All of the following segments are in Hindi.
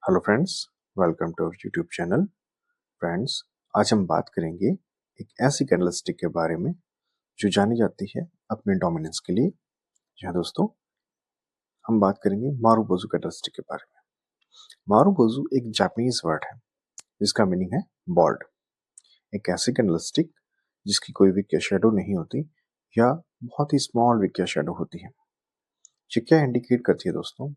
Hello friends, welcome to our YouTube channel. Friends, आज हम बात करेंगे एक ऐसी कैंडलस्टिक के बारे में जो जानी जाती है अपने डोमिनेंस के लिए। जी हाँ दोस्तों, हम बात करेंगे मारुबोजू कैंडलस्टिक के बारे में। मारुबोजू एक जापानीज वर्ड है जिसका मीनिंग है बॉल्ड। एक ऐसी कैंडलस्टिक जिसकी कोई विक शेडो नहीं होती या बहुत ही स्मॉल विक शेडो होती है। ये क्या इंडिकेट करती है दोस्तों?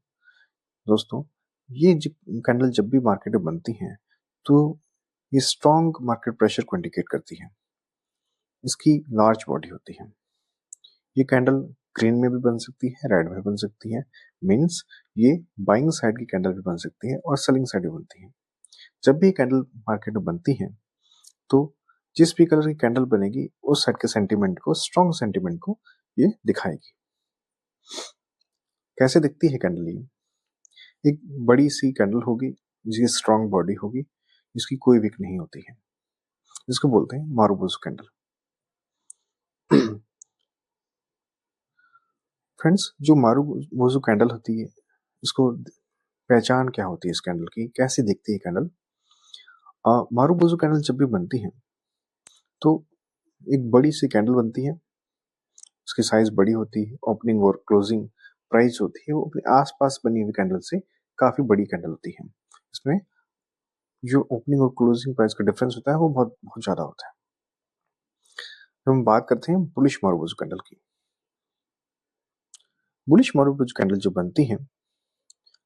दोस्तों, ये कैंडल जब भी मार्केट में बनती हैं तो ये स्ट्रॉन्ग मार्केट प्रेशर को इंडिकेट करती है। इसकी लार्ज बॉडी होती है। ये कैंडल ग्रीन में भी बन सकती है, रेड में बन सकती है। मींस ये बाइंग साइड की कैंडल भी बन सकती है और सेलिंग साइड भी बनती है। जब भी कैंडल मार्केट में बनती है तो जिस भी कलर की कैंडल बनेगी उस साइड के सेंटीमेंट को, स्ट्रॉन्ग सेंटीमेंट को ये दिखाएगी। कैसे दिखती है कैंडल? ये एक बड़ी सी कैंडल होगी जिसकी स्ट्रॉन्ग बॉडी होगी, जिसकी कोई विक नहीं होती है, जिसको बोलते हैं मारुबोजू कैंडल। फ्रेंड्स, जो मारुबोजू कैंडल होती है, इसको पहचान क्या होती है इस कैंडल की, कैसी दिखती है कैंडल? मारुबोजू कैंडल जब भी बनती है तो एक बड़ी सी कैंडल बनती है। उसकी साइज बड़ी होती है, ओपनिंग और क्लोजिंग प्राइस होती है वो अपने आसपास बनी हुई कैंडल से काफी बड़ी कैंडल होती है। इसमें जो ओपनिंग और क्लोजिंग प्राइस का डिफरेंस होता है वो बहुत बहुत ज्यादा होता है। हम बात करते हैं बुलिश मारुबोजू कैंडल की। बुलिश मारुबोजू कैंडल जो बनती है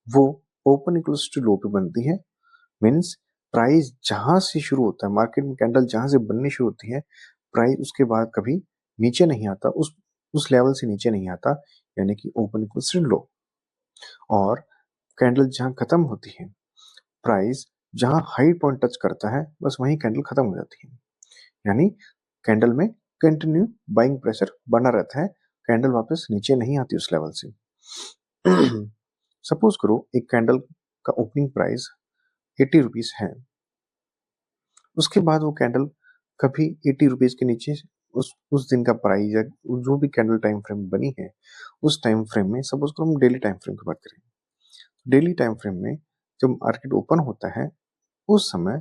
वो ओपन इक्वल्स टू लो पे बनती है। मीन्स प्राइस जहां से शुरू होता है, मार्केट में कैंडल जहां से बननी शुरू होती है, प्राइस उसके बाद कभी नीचे नहीं आता, उस लेवल से नीचे नहीं आता, यानी कि ओपन इक्वल्स टू लो। और कैंडल जहां खत्म होती है, प्राइस जहां हाई पॉइंट टच करता है, बस वहीं कैंडल खत्म हो जाती है। यानी कैंडल में कंटिन्यू बाइंग प्रेशर बना रहता है, कैंडल वापस नीचे नहीं आती उस लेवल से। सपोज करो एक कैंडल का ओपनिंग प्राइस 80 रुपीज है। उसके बाद वो कैंडल कभी 80 रुपीज के नीचे, उस दिन का प्राइस या जो भी कैंडल टाइम फ्रेम बनी है उस टाइम फ्रेम में, सपोज करो हम डेली टाइम फ्रेम की बात करें, डेली टाइम फ्रेम में जब मार्केट ओपन होता है उस समय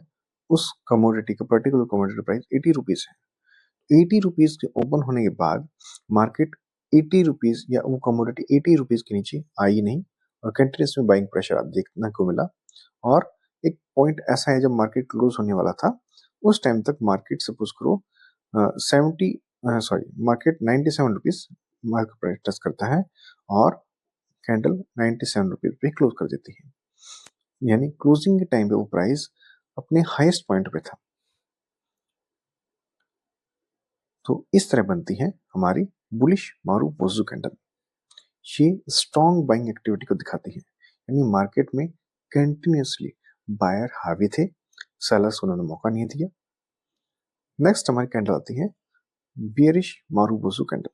उस कमोडिटी का, पर्टिकुलर कमोडिटी प्राइस 80 रुपीज है। 80 रुपीज के ओपन होने के बाद मार्केट 80 रुपीज या वो कमोडिटी 80 रुपीज के नीचे आई नहीं और कंटिन्यूस में बाइंग प्रेशर देखने को मिला। और एक पॉइंट ऐसा है जब मार्केट क्लोज होने वाला था उस टाइम तक मार्केट, सपोज करो 70 sorry market 97 rupees market price touch करता है और कैंडल 97 रुपीज पे क्लोज कर देती है। यानी क्लोजिंग के टाइम पे वो प्राइस अपने हाईएस्ट पॉइंट पे था। तो इस तरह बनती है हमारी बुलिश मारुबोजू कैंडल। ये स्ट्रॉन्ग बाइंग एक्टिविटी को दिखाती है, यानी मार्केट में कंटिन्यूसली बायर हावी थे, सेलर्स को उन्होंने मौका नहीं दिया। नेक्स्ट हमारी कैंडल आती है bearish marubozu candle.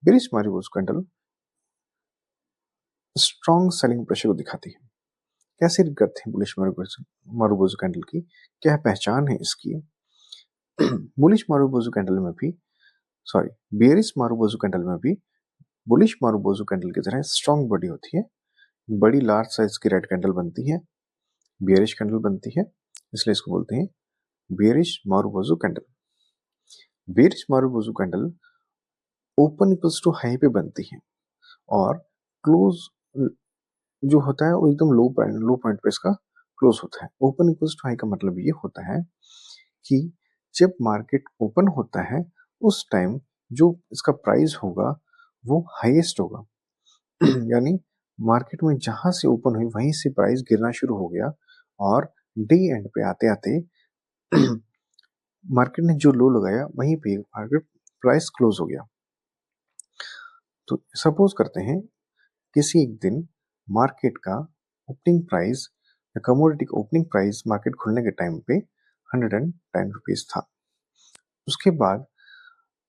Bearish marubozu candle strong selling pressure को दिखाती है। कैसे रीड करते हैं बुलिश मारुबोजू कैंडल की, क्या पहचान है इसकी? बुलिश मारुबोजू कैंडल में भी, सॉरी बियरिश मारुबोजू कैंडल में भी बुलिश मारुबोजू कैंडल की तरह स्ट्रॉन्ग बॉडी होती है। बड़ी लार्ज साइज की रेड कैंडल बनती है, बियरिश कैंडल बनती है, इसलिए इसको बोलते हैं bearish marubozu candle. Bearish marubozu candle open equals to high पे बनती है और क्लोज जो होता है वो एकदम लो पॉइंट पे इसका क्लोज होता है। ओपन इक्वल्स टू हाई का मतलब ये होता है कि जब मार्केट ओपन होता है उस टाइम जो इसका प्राइस होगा वो हाईएस्ट होगा। यानी मार्केट में जहां से ओपन हुई वहीं से प्राइस गिरना शुरू हो गया और डे एंड पे आते आते मार्केट ने जो लो लगाया वहीं पे मार्केट प्राइस क्लोज हो गया। तो सपोज करते हैं किसी एक दिन मार्केट का ओपनिंग प्राइस या कमोडिटी का ओपनिंग प्राइस मार्केट खुलने के टाइम पे 110 रुपीज था। उसके बाद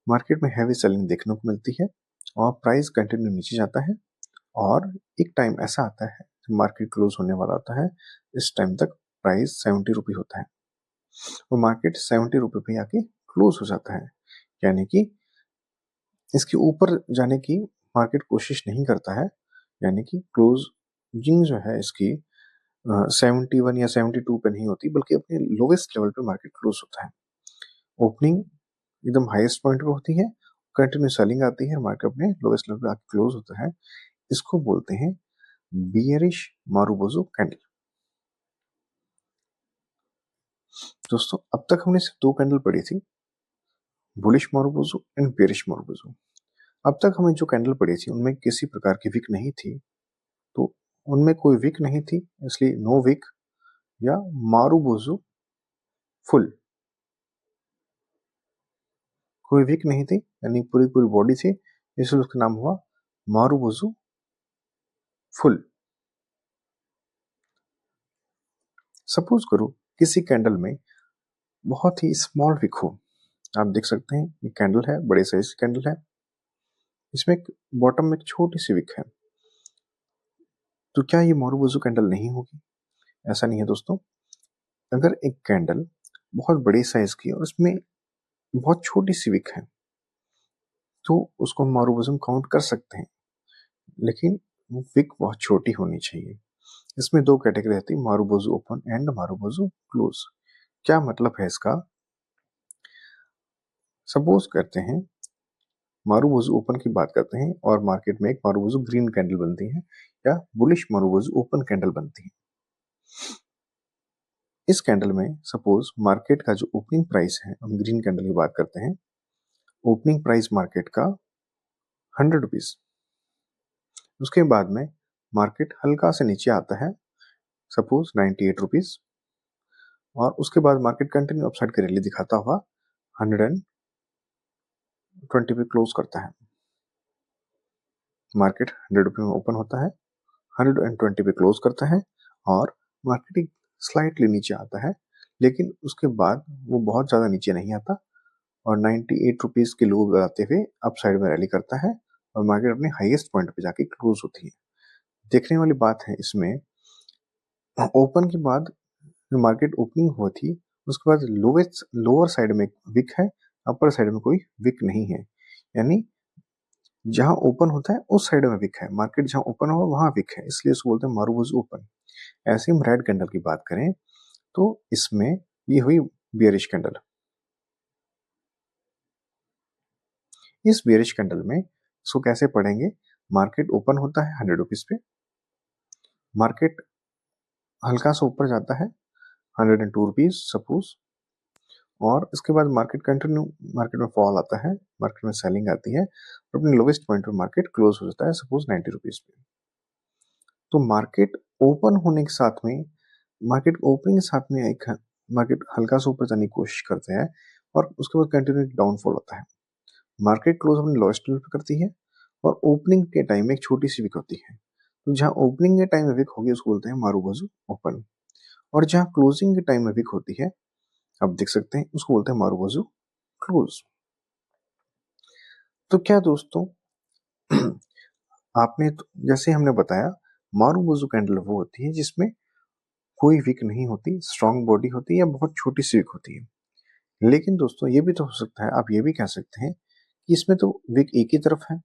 मार्केट में हैवी सेलिंग देखने को मिलती है और प्राइस कंटिन्यू नीचे जाता है और एक टाइम ऐसा आता है जब मार्केट क्लोज होने वाला होता है, इस टाइम तक प्राइस 70 रुपये होता है और मार्केट 70 रुपये पे आके क्लोज हो जाता है। यानी कि इसके ऊपर जाने की मार्केट कोशिश नहीं करता है, यानी कि क्लोजिंग जो है इसकी 71 या 72 पे नहीं होती, बल्कि अपने लोवेस्ट लेवल पे मार्केट क्लोज होता है। ओपनिंग एकदम हाईएस्ट पॉइंट पे होती है, कंटिन्यू सेलिंग आती है, मार्केट अपने लोवेस्ट लेवल पे आके क्लोज होता है। इसको बोलते हैं बियरिश मारुबोजू कैंडल। दोस्तों अब तक हमने सिर्फ दो कैंडल पढ़ी थी, bullish marubozu and bearish marubozu. अब तक हमें जो कैंडल पढ़ी थी उनमें किसी प्रकार की विक नहीं थी, तो उनमें कोई विक नहीं थी, इसलिए नो विक या मारुबोजू फुल। कोई विक नहीं थी यानी पूरी पूरी बॉडी थी, इसलिए उसका नाम हुआ मारुबोजू फुल। सपोज करो किसी कैंडल में बहुत ही स्मॉल विक हो, आप देख सकते हैं ये कैंडल है, बड़े साइज की कैंडल है, इसमें एक बॉटम में एक छोटी सी विक है, तो क्या ये मारुबोजू कैंडल नहीं होगी? ऐसा नहीं है दोस्तों। अगर एक कैंडल बहुत बड़ी साइज की है और उसमें बहुत छोटी सी विक है, तो उसको हम मारुबोजू काउंट कर सकते हैं, लेकिन वो विक बहुत छोटी होनी चाहिए। इसमें दो कैटेगरी रहती है, marubozu open and marubozu close. क्या मतलब है इसका? सपोज करते हैं मारुबोजू ओपन की बात करते हैं और मार्केट में एक मारुबोजू ग्रीन कैंडल बनती है या बुलिश मारुबोजू ओपन कैंडल बनती है। इस कैंडल में सपोज मार्केट का जो ओपनिंग प्राइस है, हम ग्रीन कैंडल की बात करते हैं, ओपनिंग प्राइस मार्केट का 100 रुपीज। उसके बाद में मार्केट हल्का से नीचे आता है, सपोज 98 रुपीज, और उसके बाद मार्केट कंटिन्यू अपसाइड की रैली दिखाता हुआ 120 पे क्लोज करता है। मार्केट 100 रुपये में ओपन होता है, 120 पे क्लोज करता है और मार्केट स्लाइटली नीचे आता है, लेकिन उसके बाद वो बहुत ज़्यादा नीचे नहीं आता और 98 रुपीज़ के लो लगाते हुए अप साइड में रैली करता है और मार्केट अपने हाईएस्ट पॉइंट पे जाके क्लोज होती है। देखने वाली बात है इसमें, ओपन के बाद जो मार्केट ओपनिंग हुई थी उसके बाद लोवेस्ट लोअर साइड में विक है, अपर साइड में कोई विक नहीं है, यानी जहां ओपन होता है उस साइड में विक है, मार्केट जहां ओपन हुआ वहां विक है, इसलिए उसको बोलते हैं मारुबोजू ओपन। ऐसे हम रेड कैंडल की बात करें तो इसमें ये हुई बियरिश कैंडल। इस बियरिश कैंडल में इसको कैसे पढ़ेंगे? मार्केट ओपन होता है 100 रुपीज पे, मार्केट हल्का सा ऊपर जाता है 102 रुपीज सपोज, और इसके बाद मार्केट कंटिन्यू मार्केट में फॉल आता है, मार्केट में सेलिंग आती है और अपने लोवेस्ट पॉइंट पे मार्केट क्लोज हो जाता है सपोज 90 रुपीज पे। तो मार्केट ओपन होने के साथ में, मार्केट ओपनिंग के साथ में एक मार्केट हल्का सा ऊपर जाने की कोशिश करते हैं और उसके बाद कंटिन्यू डाउनफॉल होता है। मार्केट क्लोज अपने लोएस्ट लेवल पे करती है और ओपनिंग के टाइम में एक छोटी सी विक होती है, तो जहां ओपनिंग के टाइम में विक होगी उसको बोलते हैं मारुबोजू ओपन, और जहां क्लोजिंग के टाइम में विक होती है, आप देख सकते हैं, उसको बोलते हैं मारुबोजू क्लोज। तो क्या दोस्तों आपने तो, जैसे हमने बताया, मारुबोजू कैंडल वो होती है जिसमें कोई विक नहीं होती, स्ट्रॉन्ग बॉडी होती है या बहुत छोटी सी विक होती है। लेकिन दोस्तों ये भी तो हो सकता है, आप ये भी कह सकते हैं कि इसमें तो विक एक ही तरफ है,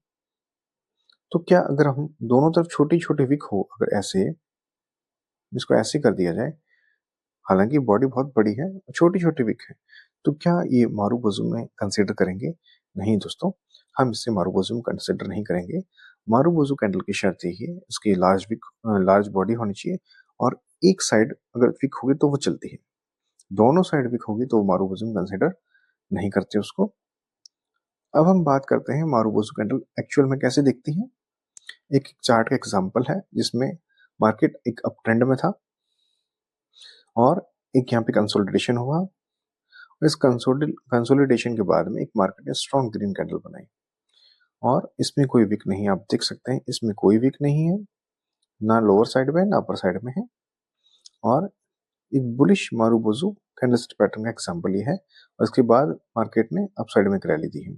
तो क्या अगर हम दोनों तरफ छोटी छोटी विक हो, अगर ऐसे इसको ऐसे कर दिया जाए, हालांकि बॉडी बहुत बड़ी है, छोटी छोटी विक है, तो क्या ये मारुबोजू में कंसिडर करेंगे? नहीं दोस्तों, हम इसे मारुबोजू में कंसिडर नहीं करेंगे। मारुबोजू कैंडल की शर्त यही है, इसकी लार्ज विक, लार्ज बॉडी होनी चाहिए और एक साइड अगर विक होगी तो वो चलती है, दोनों साइड विक होगी तो मारुबोजू में कंसिडर नहीं करते उसको। अब हम बात करते हैं मारुबोजू कैंडल एक्चुअल में कैसे दिखती है। एक चार्ट का एग्जांपल है जिसमें मार्केट एक अप ट्रेंड में था और एक यहाँ पे कंसोलिडेशन हुआ, और इस कंसोलिडेशन के बाद में एक मार्केट ने स्ट्रॉन्ग ग्रीन कैंडल बनाई और इसमें कोई विक नहीं, आप देख सकते हैं इसमें कोई विक नहीं है, ना लोअर साइड में ना अपर साइड में है, और एक बुलिश मारुबोजू कैंडलस्टिक पैटर्न का एग्जांपल ये है, और इसके बाद मार्केट ने अप साइड में एक रैली दी है।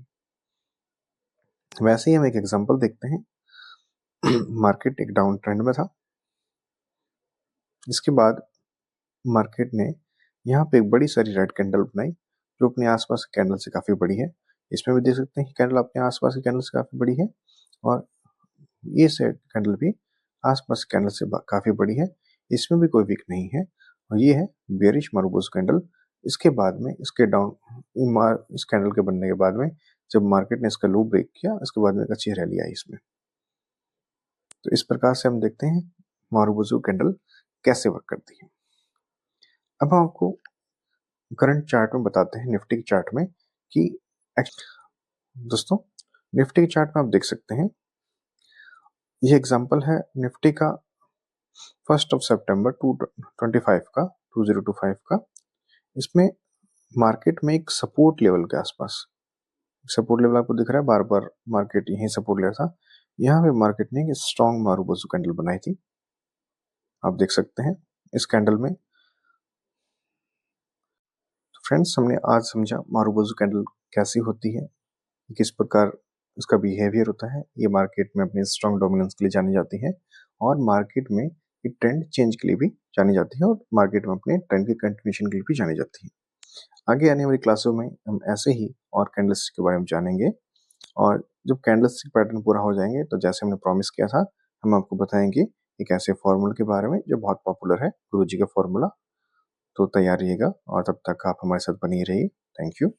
वैसे ही हम एक एग्जांपल देखते हैं, मार्केट एक डाउन ट्रेंड में था, इसके बाद मार्केट ने यहाँ पे एक बड़ी सारी रेड कैंडल बनाई जो अपने आसपास के कैंडल से काफी बड़ी है। इसमें भी देख सकते हैं कि कैंडल अपने आसपास के कैंडल से काफी बड़ी है और ये से कैंडल भी आसपास के कैंडल से काफी बड़ी है। इसमें भी कोई वीक नहीं है और ये है बेयरिश मारुबोजू कैंडल। इसके बाद में इसके इस कैंडल के बनने के बाद में जब मार्केट ने इसका लो ब्रेक किया, इसके बाद में एक अच्छी रैली आई इसमें। तो इस प्रकार से हम देखते हैं मारुबोजू कैंडल कैसे वर्क करती है। अब हम आपको करंट चार्ट में बताते हैं, निफ्टी के चार्ट में, कि दोस्तों निफ्टी के चार्ट में आप देख सकते हैं, ये एग्जांपल है निफ्टी का 1 सितंबर 2025 का। इसमें मार्केट में एक सपोर्ट लेवल के आसपास, सपोर्ट लेवल आपको दिख रहा है, बार बार मार्केट यही सपोर्ट ले रहा था। यहाँ पे मार्केट ने एक स्ट्रॉन्ग मारुबोजू कैंडल बनाई थी, आप देख सकते हैं इस कैंडल में। फ्रेंड्स, हमने आज समझा मारुबोजू कैंडल कैसी होती है, किस प्रकार इसका बिहेवियर होता है। ये मार्केट में अपने स्ट्रॉन्ग डोमिनेंस के लिए जानी जाती है और मार्केट में एक ट्रेंड चेंज के लिए भी जानी जाती है और मार्केट में अपने ट्रेंड के कंटिन्यूएशन के लिए भी जानी जाती है। आगे आने वाली क्लासों में हम ऐसे ही और कैंडलस्टिक के बारे में जानेंगे और जब कैंडलस्टिक पैटर्न पूरा हो जाएंगे तो जैसे हमने प्रॉमिस किया था, हम आपको बताएंगे एक ऐसे फॉर्मूला के बारे में जो बहुत पॉपुलर है, गुरुजी का फॉर्मूला। तो तैयार रहिएगा और तब तक आप हमारे साथ बनी रहिए। Thank you.